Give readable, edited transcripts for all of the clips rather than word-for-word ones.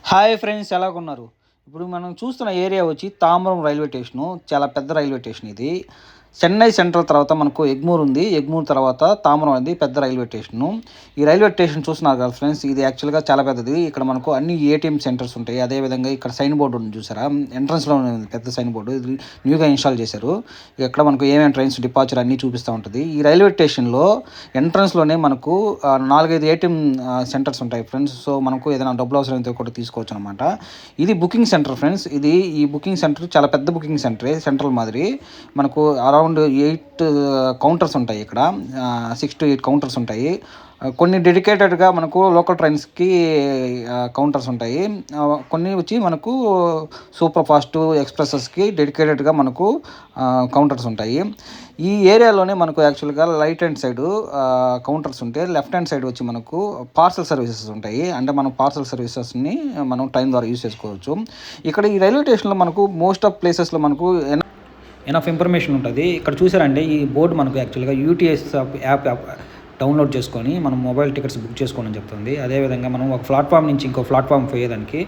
Hi friends, ఎలాగున్నారు? ఇప్పుడు మనం చూస్తున్న ఏరియా వచ్చి తాంబరం రైల్వే స్టేషను. చాలా పెద్ద రైల్వే స్టేషన్ ఇది. చెన్నై సెంట్రల్ తర్వాత మనకు ఎగ్మూర్ ఉంది. ఎగ్మూర్ తర్వాత తాంబరం అనేది పెద్ద రైల్వే స్టేషను. ఈ రైల్వే స్టేషన్ చూస్తున్నారు కదా ఫ్రెండ్స్, ఇది యాక్చువల్‌గా చాలా పెద్దది. ఇక్కడ మనకు అన్ని ఏటీఎం సెంటర్స్ ఉంటాయి. అదేవిధంగా ఇక్కడ సైన్ బోర్డ్ ఉంది చూసారా? ఎంట్రన్స్‌లోనే ఉంది పెద్ద సైన్ బోర్డు. ఇది న్యూగా ఇన్‌స్టాల్ చేశారు. ఇక్కడ మనకు ఏమేమి ట్రైన్స్ డిపార్చర్ అన్నీ చూపిస్తా ఉంటది. ఈ రైల్వే స్టేషన్‌లో ఎంట్రన్స్‌లోనే మనకు 4, 5 ఏటీఎం సెంటర్స్ ఉంటాయి ఫ్రెండ్స్. సో, మనకు ఏదైనా డబ్బులు అవసరమైతే కూడా తీసుకోవచ్చనమాట. ఇది బుకింగ్ సెంటర్ ఫ్రెండ్స్. ఈ బుకింగ్ సెంటర్ చాలా పెద్ద బుకింగ్ సెంటరే. సెంట్రల్ మాదిరి మనకు అరౌండ్ 8 కౌంటర్స్ ఉంటాయి ఇక్కడ. 6 to 8 కౌంటర్స్ ఉంటాయి. కొన్ని డెడికేటెడ్‌గా మనకు లోకల్ ట్రైన్స్‌కి కౌంటర్స్ ఉంటాయి. కొన్ని వచ్చి మనకు సూపర్ ఫాస్ట్ ఎక్స్‌ప్రెసెస్‌కి డెడికేటెడ్‌గా మనకు కౌంటర్స్ ఉంటాయి. ఈ ఏరియాలోనే మనకు యాక్చువల్‌గా రైట్ హ్యాండ్ సైడు కౌంటర్స్ ఉంటే, లెఫ్ట్ హ్యాండ్ సైడ్ వచ్చి మనకు పార్సెల్ సర్వీసెస్ ఉంటాయి. అంటే మనం పార్సెల్ సర్వీసెస్‌ని మనం ట్రైన్ ద్వారా యూజ్ చేసుకోవచ్చు. ఇక్కడ ఈ రైల్వే స్టేషన్‌లో మనకు మోస్ట్ ఆఫ్ ప్లేసెస్‌లో మనకు ఎనఫ్ ఇన్ఫర్మేషన్ ఉంటుంది. ఇక్కడ చూసారంటే ఈ బోర్డు మనకు యాక్చువల్‌గా యూటీఎస్ యాప్ డౌన్లోడ్ చేసుకొని మనం మొబైల్ టికెట్స్ బుక్ చేసుకోండి అని చెప్తుంది. అదేవిధంగా మనం ఒక ప్లాట్ఫామ్ నుంచి ఇంకో ప్లాట్ఫామ్ పోయేదానికి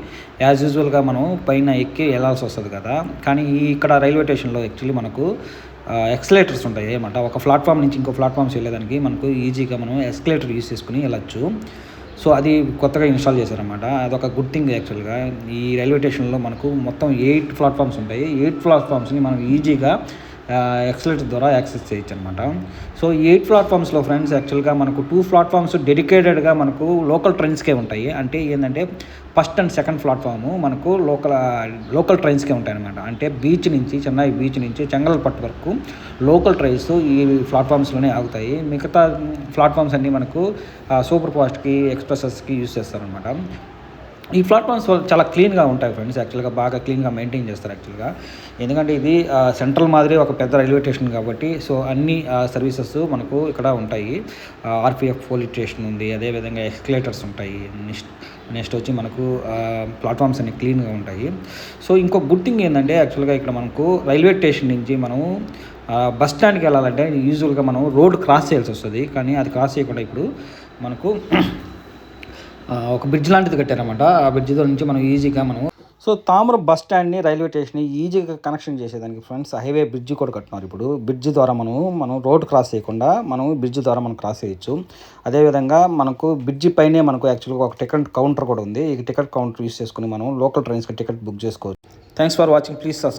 యాజ్ యూజువల్గా మనం పైన ఎక్కి వెళ్ళాల్సి వస్తుంది కదా. కానీ ఇక్కడ రైల్వే స్టేషన్లో యాక్చువల్లీ మనకు ఎక్స్కలేటర్స్ ఉంటాయి ఏమంట. ఒక ప్లాట్ఫామ్ నుంచి ఇంకో ప్లాట్ఫామ్స్ వెళ్ళేదానికి మనకు ఈజీగా మనం ఎస్కలేటర్ యూస్ చేసుకుని వెళ్ళచ్చు. సో, అది కొత్తగా ఇన్‌స్టాల్ చేశారనమాట. అదొక గుడ్ థింగ్ యాక్చువల్‌గా. ఈ రైల్వే స్టేషన్‌లో మనకు మొత్తం 8 ప్లాట్ఫామ్స్ ఉంటాయి. 8 ప్లాట్ఫామ్స్‌ని మనం ఈజీగా ఎక్సలేటర్ ద్వారా యాక్సెస్ చేయొచ్చు అనమాట. సో, ఈ 8 ప్లాట్ఫామ్స్‌లో ఫ్రెండ్స్ యాక్చువల్‌గా మనకు 2 ప్లాట్ఫామ్స్ డెడికేటెడ్‌గా మనకు లోకల్ ట్రైన్స్‌కే ఉంటాయి. అంటే ఏందంటే ఫస్ట్ అండ్ సెకండ్ ప్లాట్ఫాము మనకు లోకల్ ట్రైన్స్‌కే ఉంటాయన్నమాట. అంటే చెన్నై బీచ్ నుంచి చెంగల్పట్టు వరకు లోకల్ ట్రైన్స్ ఈ ప్లాట్ఫామ్స్‌లోనే ఆగుతాయి. మిగతా ప్లాట్ఫామ్స్ అన్నీ మనకు సూపర్ ఫాస్ట్‌కి, ఎక్స్‌ప్రెసెస్‌కి యూజ్ చేస్తారనమాట. ఈ ప్లాట్ఫామ్స్ చాలా క్లీన్‌గా ఉంటాయి ఫ్రెండ్స్. యాక్చువల్‌గా బాగా క్లీన్‌గా మెయింటైన్ చేస్తారు యాక్చువల్‌గా. ఎందుకంటే ఇది సెంట్రల్ మాదిరి ఒక పెద్ద రైల్వే స్టేషన్ కాబట్టి, సో, అన్ని సర్వీసెస్ మనకు ఇక్కడ ఉంటాయి. ఆర్‌పీఎఫ్ పోలీస్ స్టేషన్ ఉంది. అదేవిధంగా ఎస్కలేటర్స్ ఉంటాయి. నెక్స్ట్ వచ్చి మనకు ప్లాట్ఫామ్స్ అన్ని క్లీన్‌గా ఉంటాయి. సో, ఇంకో గుడ్ థింగ్ ఏందంటే యాక్చువల్‌గా ఇక్కడ మనకు రైల్వే స్టేషన్ నుంచి మనం బస్ స్టాండ్‌కి వెళ్ళాలంటే యూజువల్‌గా మనం రోడ్ క్రాస్ చేయాల్సి వస్తది. కానీ అది క్రాస్ చేయకుండా ఇప్పుడు మనకు ఒక బ్రిడ్జ్ లాంటిది కట్టారనమాట. ఆ బ్రిడ్జ్‌లో నుంచి మనం ఈజీగా సో, తాంబరం బస్ స్టాండ్‌ని రైల్వే స్టేషన్‌ని ఈజీగా కనెక్షన్ చేసేదానికి ఫ్రెండ్స్ హైవే బ్రిడ్జ్ కూడా కట్టినారు ఇప్పుడు. బ్రిడ్జ్ ద్వారా మనం రోడ్ క్రాస్ చేయకుండా బ్రిడ్జ్ ద్వారా క్రాస్ చేయొచ్చు. అదేవిధంగా మనకు బ్రిడ్జ్ పైనే మనకు యాక్చువల్‌గా ఒక టికెట్ కౌంటర్ కూడా ఉంది. ఈ టికెట్ కౌంటర్ యూస్ చేసుకొని మనం లోకల్ ట్రైన్స్‌కి టికెట్ బుక్ చేసుకోవచ్చు. Thanks for watching. Please subscribe.